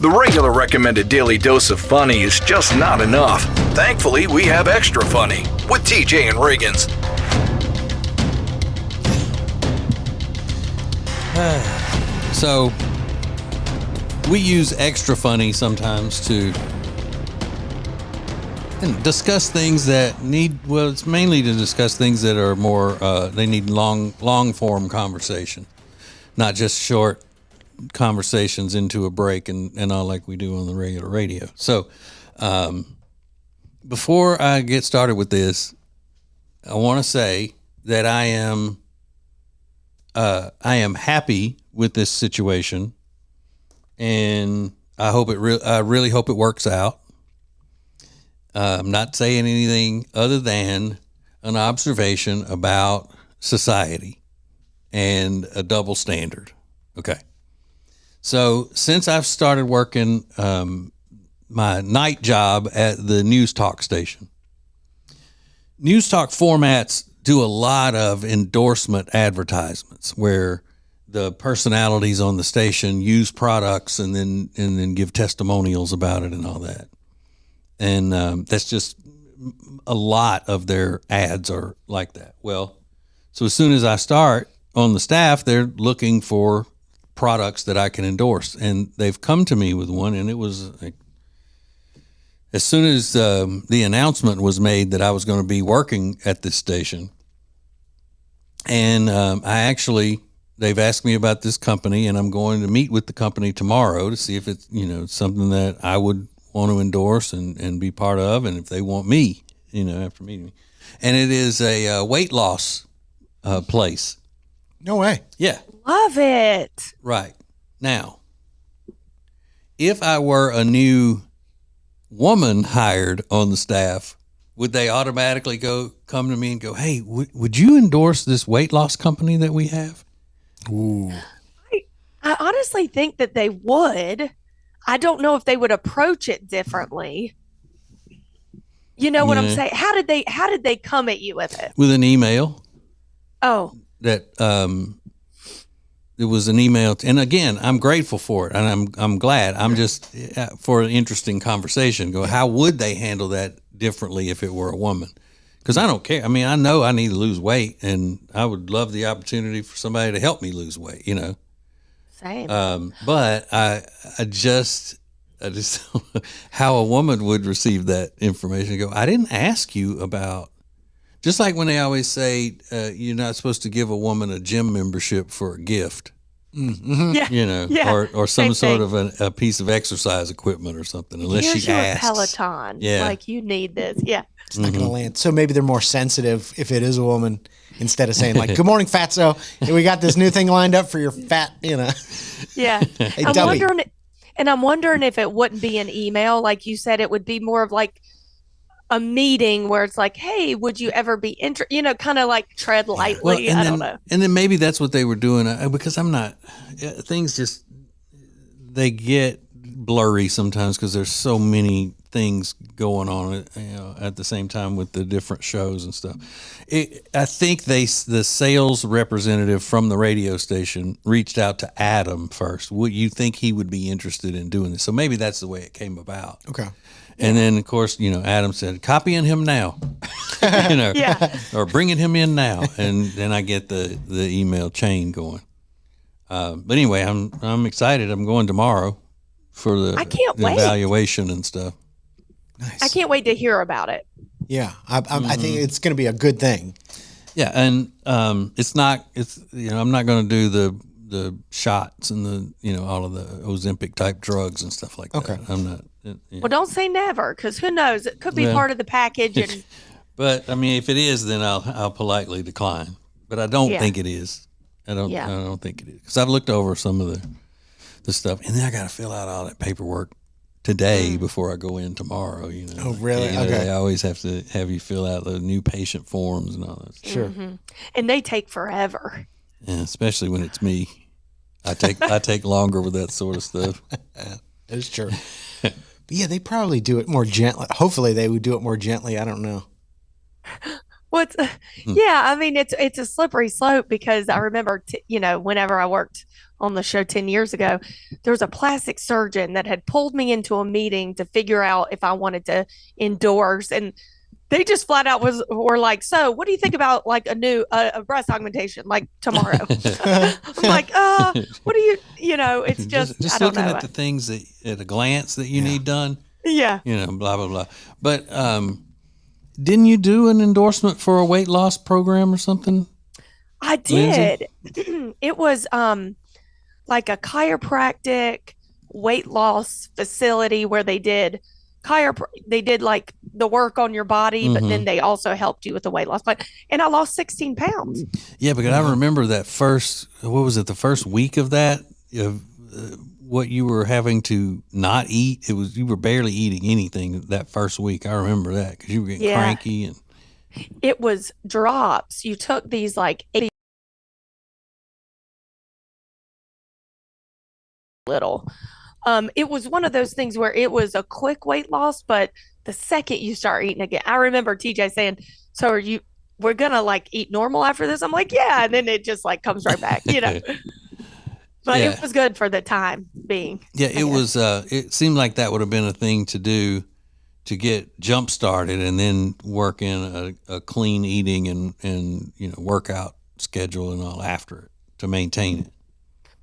The regular recommended daily dose of funny is just not enough. Thankfully, we have Extra Funny with TJ and Riggins. So, we use Extra Funny sometimes to discuss things that it's mainly to discuss things that are more, they need long form conversation, not just short conversations into a break and all like we do on the regular radio. So, before I get started with this, I want to say that I am happy with this situation, and I really hope it works out. I'm not saying anything other than an observation about society and a double standard. Okay. So since I've started working my night job at the news talk station, news talk formats do a lot of endorsement advertisements where the personalities on the station use products and then give testimonials about it and all that. And that's just a lot of their ads are like that. Well, so as soon as I start on the staff, they're looking for products that I can endorse, and they've come to me with one, and it was like, as soon as the announcement was made that I was going to be working at this station, and they've asked me about this company, and I'm going to meet with the company tomorrow to see if it's something that I would want to endorse and be part of, and if they want me, after meeting me. And it is a weight loss place. No way. Yeah. Love it. Right. Now, if I were a new woman hired on the staff, would they automatically come to me and go, hey, would you endorse this weight loss company that we have? Ooh. I honestly think that they would. I don't know if they would approach it differently. You know what I'm saying? How did they come at you with it? With an email. Oh. That it was an email, and again, I'm grateful for it, and I'm glad. I'm just for an interesting conversation. Go, how would they handle that differently if it were a woman? Because I don't care. I mean, I know I need to lose weight, and I would love the opportunity for somebody to help me lose weight. Same. But I just how a woman would receive that information. Go, I didn't ask you about. Just like when they always say you're not supposed to give a woman a gym membership for a gift, Yeah. or some Same sort thing. of a piece of exercise equipment or something, unless Here's she your asks. Peloton. Yeah. Like, you need this. Yeah. It's not going to land. So maybe they're more sensitive if it is a woman, instead of saying like, good morning, fatso. We got this new thing lined up for your fat, Yeah. Hey, I'm wondering if it wouldn't be an email. Like you said, it would be more of like a meeting where it's like, hey, would you ever be interested? Kind of like tread lightly. I don't know. And then maybe that's what they were doing because I'm not, things just, they get blurry sometimes because there's so many things going on at the same time with the different shows and stuff. I think the sales representative from the radio station reached out to Adam first. Would you think he would be interested in doing this? So maybe that's the way it came about. Okay. And then, of course, Adam said, copying him now, or bringing him in now. And then I get the email chain going. But anyway, I'm excited. I'm going tomorrow for I can't wait. evaluation and stuff. Nice. I can't wait to hear about it. Yeah. I think it's going to be a good thing. Yeah. And I'm not going to do the shots and all of the Ozempic type drugs and stuff like that. Okay. I'm not. Well, don't say never, because who knows? It could be part of the package. And But I mean, if it is, then I'll politely decline. But I don't think it is. I don't think it is, because I've looked over some of the stuff, and then I got to fill out all that paperwork today before I go in tomorrow. Oh, really? Okay. They always have to have you fill out the new patient forms and all that stuff. Sure. Mm-hmm. And they take forever. Yeah, especially when it's me. I take longer with that sort of stuff. It's true. But yeah, they probably do it more gently. Hopefully they would do it more gently. I don't know. What's yeah, I mean it's a slippery slope because I remember whenever I worked on the show 10 years ago, there was a plastic surgeon that had pulled me into a meeting to figure out if I wanted to endorse, and they just flat out were like, so what do you think about like a new a breast augmentation like tomorrow? I'm like, what do it's just I don't looking know. at the things that at a glance that you need done. Yeah. Blah blah blah. But didn't you do an endorsement for a weight loss program or something? I did. It was like a chiropractic weight loss facility where they did like the work on your body, but then they also helped you with the weight loss plan. And I lost 16 pounds. Yeah, because I remember that the first week of that, what you were having to not eat. You were barely eating anything that first week. I remember that because you were getting cranky. And it was drops. You took these like 80 little. It was one of those things where it was a quick weight loss, but the second you start eating again, I remember TJ saying, so we're gonna like eat normal after this? I'm like, yeah, and then it just like comes right back, But it was good for the time being. Yeah, it was it seemed like that would have been a thing to do to get jump started and then work in a clean eating and workout schedule and all after it to maintain it.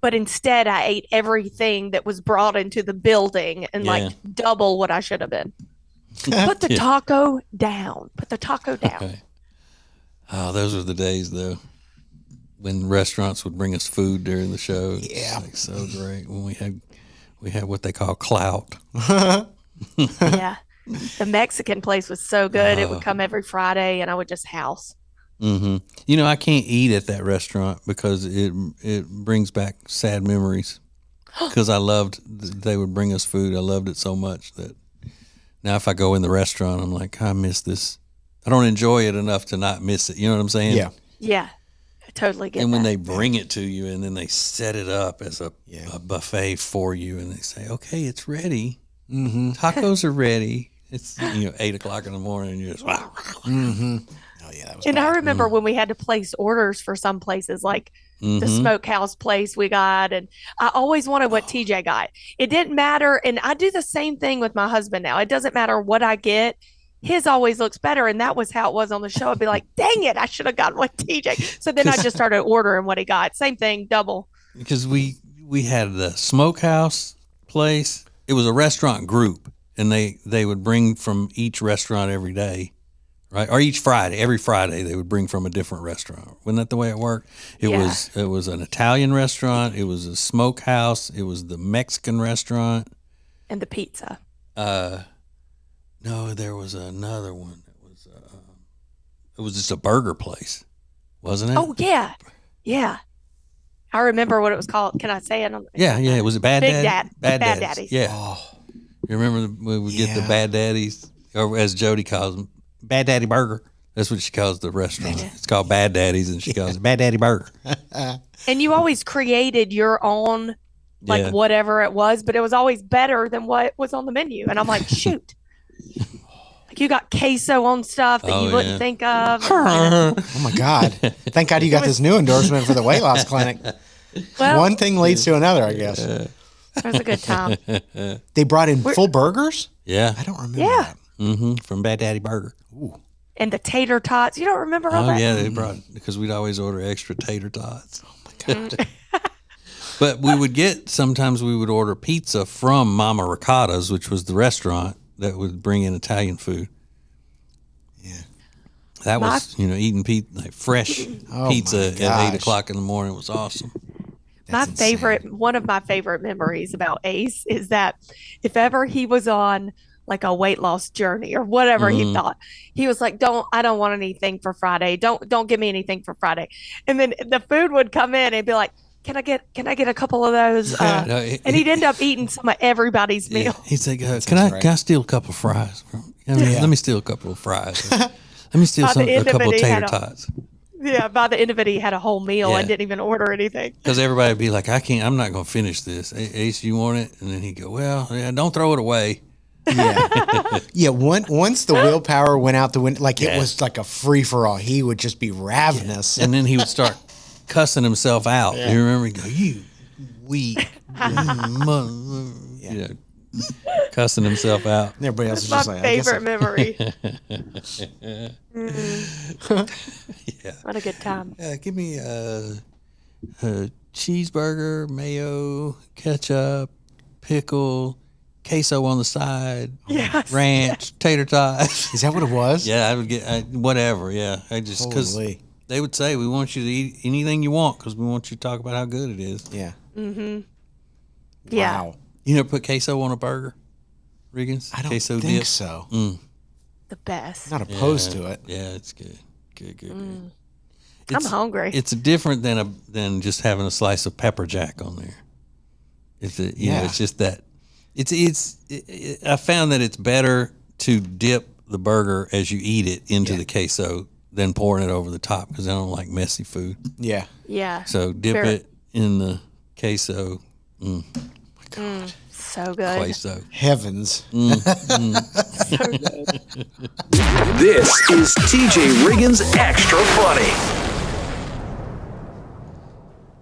But instead, I ate everything that was brought into the building and like double what I should have been. Put the taco down. Put the taco down. Okay. Oh, those were the days, though, when restaurants would bring us food during the show. Yeah, like so great when we had what they call clout. Yeah, the Mexican place was so good. It would come every Friday, and I would just house. Mm-hmm. I can't eat at that restaurant because it brings back sad memories. Because I loved they would bring us food. I loved it so much that now if I go in the restaurant, I'm like, I miss this. I don't enjoy it enough to not miss it. You know what I'm saying? Yeah. Yeah, I totally get And when that. they bring it to you and then they set it up as a buffet for you and they say, okay, it's ready. Mm-hmm. Tacos are ready. It's 8:00 in the morning and you're just Mm-hmm. Oh yeah, that was And bad. I remember when we had to place orders for some places like the smokehouse place we got, and I always wanted what TJ got. It didn't matter, and I do the same thing with my husband now. It doesn't matter what I get. His always looks better, and that was how it was on the show. I'd be like, dang it, I should have gotten what TJ. So then I just started ordering what he got. Same thing, double. Because we had the smokehouse place. It was a restaurant group, and they would bring from each restaurant every day. Right, or each Friday. Every Friday they would bring from a different restaurant. Wasn't that the way it worked? It was an Italian restaurant. It was a smokehouse. It was the Mexican restaurant. And the pizza. No, there was another one. It was just a burger place, wasn't it? Oh yeah, yeah. I remember what it was called. Can I say it? Yeah. It was a Bad Big Daddy. Bad Daddies. Yeah. Oh. You remember we would get the Bad Daddies, or as Jody calls them, Bad Daddy Burger. That's what she calls the restaurant. It's called Bad Daddy's, and she calls it Bad Daddy Burger. And you always created your own, like whatever it was, but it was always better than what was on the menu. And I'm like, shoot. Like you got queso on stuff that you wouldn't think of. Oh my God. Thank God you got this new endorsement for the weight loss clinic. Well, One thing leads to another, I guess. it was a good time. They brought in full burgers? Yeah. I don't remember Yeah. that. From Bad Daddy Burger. Ooh. And the tater tots. You don't remember all that? Oh, yeah, they brought because we'd always order extra tater tots. Oh, my God. But sometimes we would order pizza from Mama Ricotta's, which was the restaurant that would bring in Italian food. Yeah. That was, eating like fresh pizza at 8:00 in the morning was awesome. One of my favorite memories about Ace is that if ever he was on like a weight loss journey or whatever he thought, he was like, I don't want anything for Friday. Don't give me anything for Friday. And then the food would come in and be like, can I get a couple of those? And he'd end up eating some of everybody's meal. He'd say, can I steal a couple of fries? Let me steal a couple of fries. Let me steal a couple of tater tots. Yeah, by the end of it, he had a whole meal and didn't even order anything. Because everybody would be like, I'm not going to finish this. Ace, you want it? And then he'd go, well, don't throw it away. Yeah. Yeah. Once the willpower went out the window, like it was like a free for all. He would just be ravenous. And then he would start cussing himself out. Yeah. You remember? He'd go, "You weak mother," you know, cussing himself out. And everybody else is My just like, favorite memory. Yeah. What a good time. Give me a cheeseburger, mayo, ketchup, pickle, queso on the side, ranch, tater tots. Is that what it was? Yeah, I would get whatever. Yeah, I just because they would say we want you to eat anything you want because we want you to talk about how good it is. Yeah. Mm-hmm. Yeah. Wow. You never put queso on a burger, Riggins? I don't queso think dip? so. The best. Not opposed to it. Yeah, it's good. Good. I'm hungry. It's different than just having a slice of pepper jack on there. It's it's just that. I found that it's better to dip the burger as you eat it into the queso than pouring it over the top because I don't like messy food. Yeah. Yeah. So dip it in the queso. My God. So good. Queso. Heavens. So good. This is TJ Riggins Extra Funny.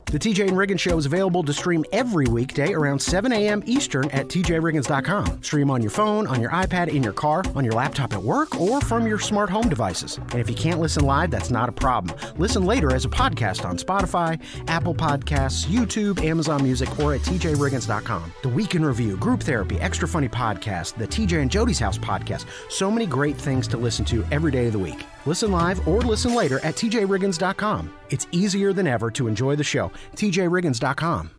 The TJ and Riggins Show is available to stream every weekday around 7 a.m. Eastern at tjriggins.com. Stream on your phone, on your iPad, in your car, on your laptop at work, or from your smart home devices. And if you can't listen live, that's not a problem. Listen later as a podcast on Spotify, Apple Podcasts, YouTube, Amazon Music, or at tjriggins.com. The Week in Review, Group Therapy, Extra Funny Podcast, the TJ and Jody's House Podcast. So many great things to listen to every day of the week. Listen live or listen later at tjriggins.com. It's easier than ever to enjoy the show. tjriggins.com.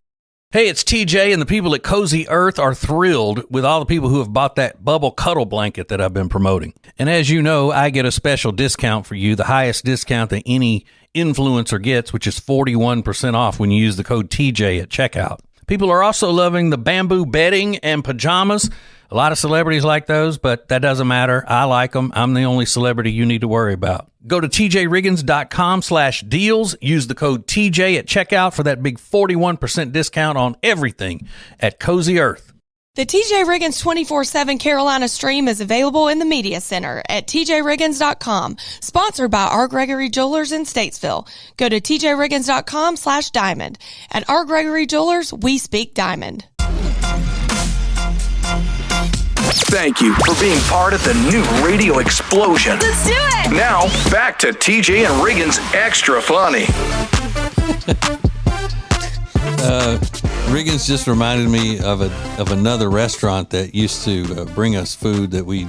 Hey, it's TJ, and the people at Cozy Earth are thrilled with all the people who have bought that bubble cuddle blanket that I've been promoting. And as you know, I get a special discount for you, the highest discount that any influencer gets, which is 41% off when you use the code TJ at checkout. People are also loving the bamboo bedding and pajamas. A lot of celebrities like those, but that doesn't matter. I like them. I'm the only celebrity you need to worry about. Go to tjriggins.com/deals. Use the code TJ at checkout for that big 41% discount on everything at Cozy Earth. The TJ Riggins 24/7 Carolina stream is available in the Media Center at tjriggins.com. Sponsored by R. Gregory Jewelers in Statesville. Go to tjriggins.com/diamond. At R. Gregory Jewelers, we speak diamond. Thank you for being part of the new radio explosion. Let's do it! Now, back to TJ and Riggins Extra Funny. Riggins just reminded me of another restaurant that used to bring us food that we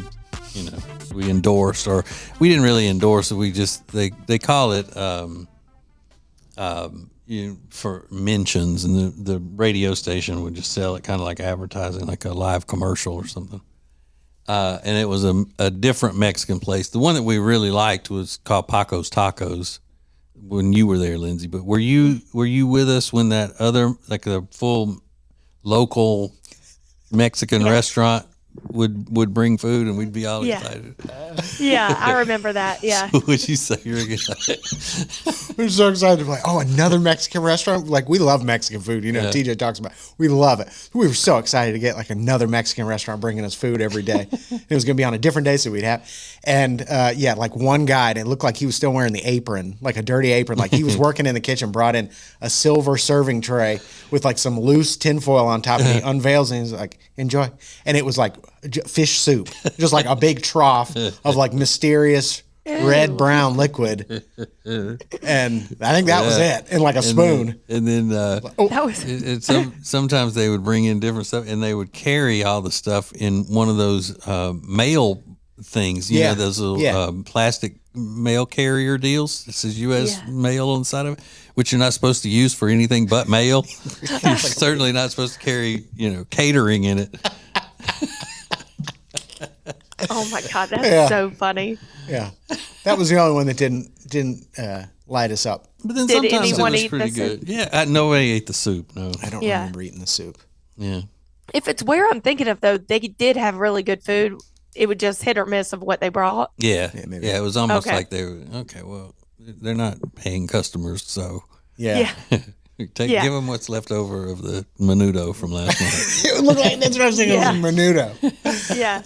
endorsed, or we didn't really endorse it. We just they call it for mentions, and the radio station would just sell it kind of like advertising, like a live commercial or something. And it was a different Mexican place. The one that we really liked was called Paco's Tacos when you were there, Lindsay. But were you with us when that other, like the full local Mexican restaurant would bring food and we'd be all excited? Yeah, I remember that. Yeah. What would you say, Riggins? We're so excited. Like, oh, another Mexican restaurant? Like, we love Mexican food. You know, TJ talks about it. We love it. We were so excited to get like another Mexican restaurant bringing us food every day. It was going to be on a different day, so we'd have. And like one guy, and it looked like he was still wearing the apron, like a dirty apron. Like he was working in the kitchen, brought in a silver serving tray with like some loose tinfoil on top, and he unveils and he's like, enjoy. And it was like fish soup, just like a big trough of like mysterious red brown liquid, and I think that was it, and like a spoon. And then That was sometimes they would bring in different stuff, and they would carry all the stuff in one of those mail things. You know, those little plastic mail carrier deals. It says U.S. mail on the side of it, which you're not supposed to use for anything but mail. You're certainly not supposed to carry, catering in it. Oh my God, that's so funny. Yeah, that was the only one that didn't light us up. But then Did sometimes it anyone was eat pretty the good. soup? Yeah, nobody ate the soup. No, I don't Yeah. remember eating the soup. yeah. If it's where I'm thinking of, though, they did have really good food. It would just hit or miss of what they brought. Yeah, maybe. yeah, it was almost Okay. like they were, well, they're not paying customers, so Yeah. Yeah. Give them what's left over of the menudo from last night. It looked like that's what I was thinking. Yeah. It was menudo. Yeah.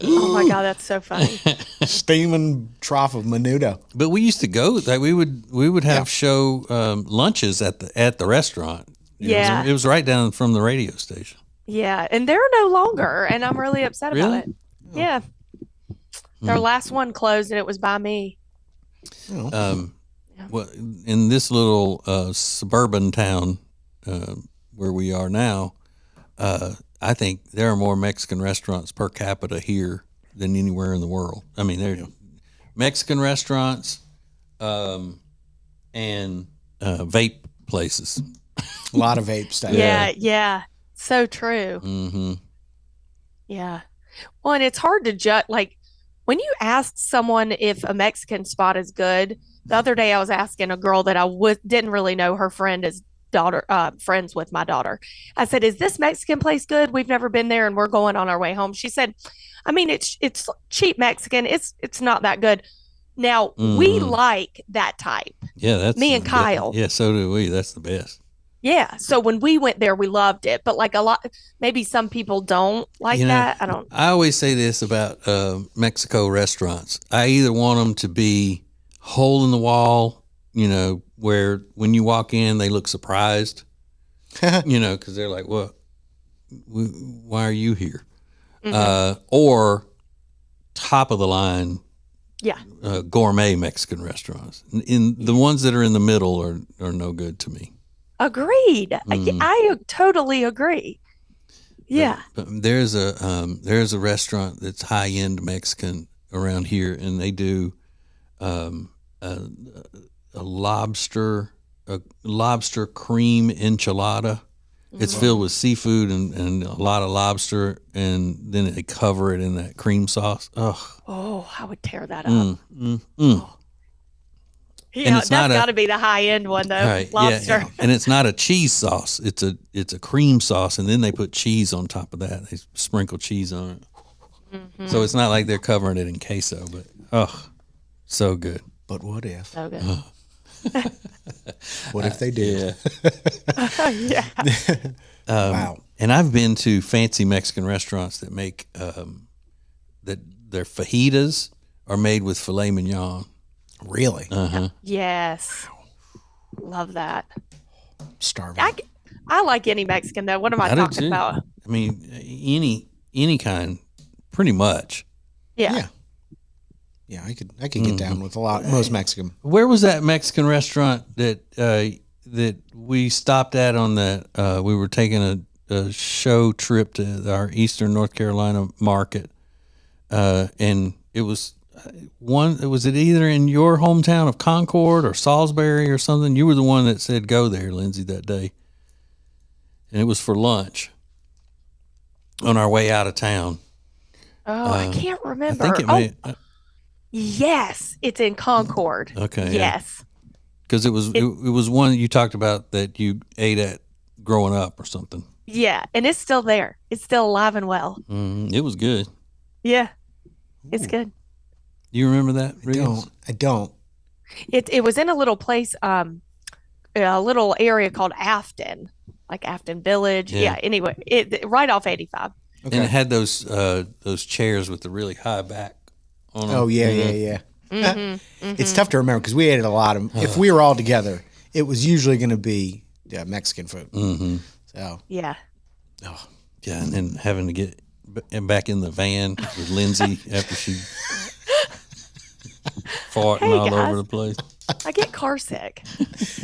Oh my God, that's so funny. Steaming trough of menudo. But we used to go. Like we would have show lunches at the restaurant. You know, Yeah. it was right down from the radio station. Yeah, and they're no longer, and I'm really upset Really? about it. Yeah. Their last one closed, and it was by me. Well, in this little suburban town where we are now, I think there are more Mexican restaurants per capita here than anywhere in the world. I mean, there are Mexican restaurants and vape places. A lot of vape stuff. Yeah. So true. Mm-hmm. Yeah. Well, and it's hard to judge. Like when you ask someone if a Mexican spot is good, the other day I was asking a girl that I didn't really know. Her friend is friends with my daughter. I said, "Is this Mexican place good? We've never been there, and we're going on our way home." She said, "I mean, it's cheap Mexican. It's not that good." Now we like that type. Yeah, that's Me and Kyle. Yeah, so do we. That's the best. Yeah. So when we went there, we loved it. But like maybe some people don't like that. I don't. I always say this about Mexico restaurants. I either want them to be hole in the wall, where when you walk in, they look surprised, because they're like, "What? Why are you here?" Or top of the line, gourmet Mexican restaurants. In the ones that are in the middle are no good to me. Agreed. I totally agree. Yeah. But there's a restaurant that's high end Mexican around here, and they do a lobster cream enchilada. It's filled with seafood and a lot of lobster, and then they cover it in that cream sauce. Oh, I would tear that up. Yeah, And that's got to be the high end one though. Right, Lobster. yeah. And it's not a cheese sauce. It's a cream sauce, and then they put cheese on top of that. They sprinkle cheese on it. So it's not like they're covering it in queso, but so good. But what if? So good. What if they did? Yeah. Wow. And I've been to fancy Mexican restaurants that make that their fajitas are made with filet mignon. Really? Yes. Love that. Starving. I like any Mexican though. What am I do talking too. about? I mean, any kind, pretty much. Yeah. Yeah, I could get down with most Mexican. Where was that Mexican restaurant that we stopped at on that? We were taking a show trip to our Eastern North Carolina market, and it was was it either in your hometown of Concord or Salisbury or something? You were the one that said go there, Lindsay, that day, and it was for lunch on our way out of town. Oh, I can't remember. I think it may. Yes, it's in Concord. Okay. Yes. Because it was one that you talked about that you ate at growing up or something. Yeah, and it's still there. It's still alive and well. It was good. Yeah, it's good. You remember that, Riggins? I don't. It was in a little place, a little area called Afton, like Afton Village. Yeah. Anyway, right off 85. Okay. And it had those chairs with the really high back on them. Oh yeah. It's tough to remember because we ate a lot of. If we were all together, it was usually going to be Mexican food. Mm-hmm. So yeah. Oh yeah, and then having to get back in the van with Lindsay after she farting all over the place. I get car sick.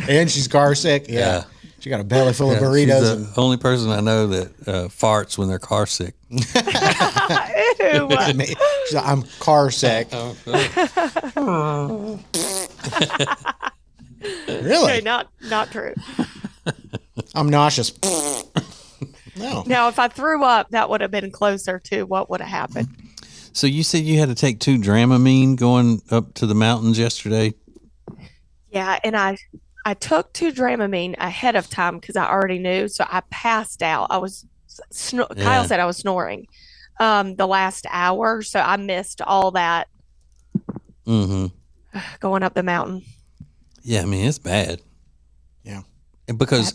And she's car sick. Yeah. She got a belly full of burritos. She's the only person I know that farts when they're car sick. Ew. She's like, I'm car sick. Really? Okay, not true. I'm nauseous. No. Now, if I threw up, that would have been closer to what would have happened. So you said you had to take 2 Dramamine going up to the mountains yesterday? Yeah, and I took 2 Dramamine ahead of time because I already knew. So I passed out. I was Kyle said I was snoring the last hour, so I missed all that going up the mountain. Yeah, I mean, it's bad. Yeah. And because,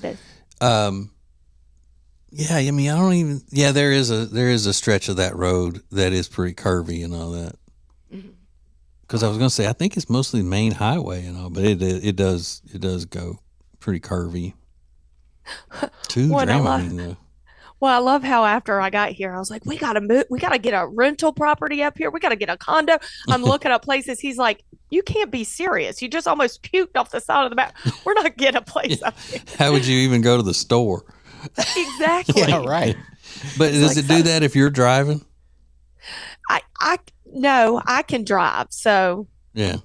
yeah, I mean, I don't even. Yeah, there is a stretch of that road that is pretty curvy and all that. Because I was going to say, I think it's mostly the main highway and all, but it does go pretty curvy. Too Dramamine though. Well, I love how after I got here, I was like, we got to move. We got to get a rental property up here. We got to get a condo. I'm looking up places. He's like, you can't be serious. You just almost puked off the side of the map. We're not getting a place up here. How would you even go to the store? Exactly. Yeah, right. But does like it do that if you're driving? No, I can drive. So, Yeah.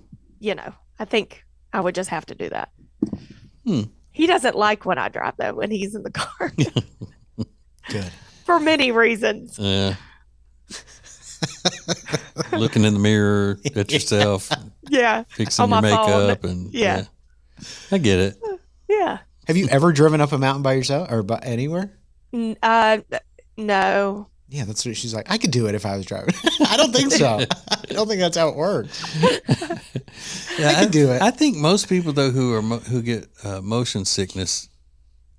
I think I would just have to do that. He doesn't like when I drive, though, when he's in the car. Good. For many reasons. Yeah. Looking in the mirror at yourself, Yeah. fixing On your my phone. makeup, and Yeah. I get it. Yeah. Have you ever driven up a mountain by yourself or anywhere? No. Yeah, that's what she's like. I could do it if I was driving. I don't think so. I don't think that's how it works. Yeah, I could do it. I think most people though who get motion sickness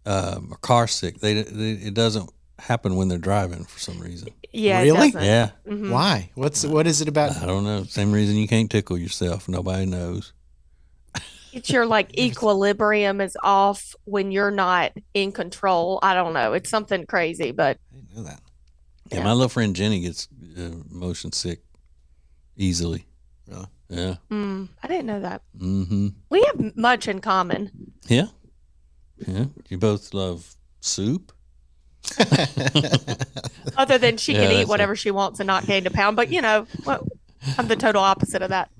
or car sick, it doesn't happen when they're driving for some reason. Yeah. it Really? doesn't. Yeah, Why? What is it about? I don't know. Same reason you can't tickle yourself. Nobody knows. It's your equilibrium is off when you're not in control. I don't know. It's something crazy, but I didn't know that. Yeah, my little friend Jenny gets motion sick easily. Really? Yeah. I didn't know that. Mm-hmm. We have much in common. Yeah. Yeah. You both love soup. Other than she can Yeah, eat whatever she wants and not gain a pound. But, I'm the total opposite of that.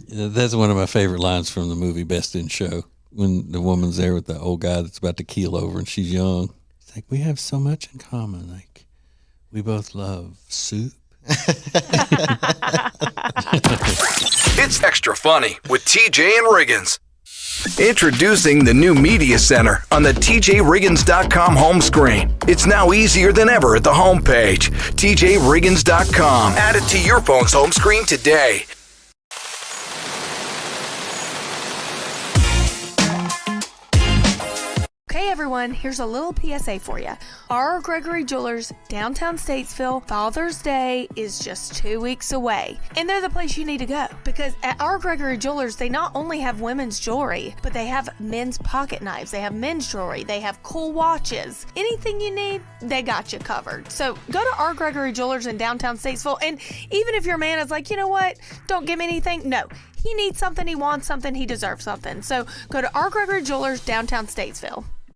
That's one of my favorite lines from the movie Best in Show. When the woman's there with the old guy that's about to keel over and she's young. It's like, we have so much in common. Like, we both love soup. It's Extra Funny with TJ and Riggins. Introducing the new Media Center on the TJRiggins.com home screen. It's now easier than ever at the homepage. TJRiggins.com. Add it to your phone's home screen today. Okay, everyone, here's a little PSA for you. R. Gregory Jewelers, downtown Statesville, Father's Day is just 2 weeks away. And they're the place you need to go. Because at R. Gregory Jewelers, they not only have women's jewelry, but they have men's pocket knives, they have men's jewelry, they have cool watches. Anything you need, they got you covered. So go to R. Gregory Jewelers in downtown Statesville. And even if your man is like, you know what, don't give me anything, no. He needs something, he wants something, he deserves something. So go to R. Gregory Jewelers, downtown Statesville.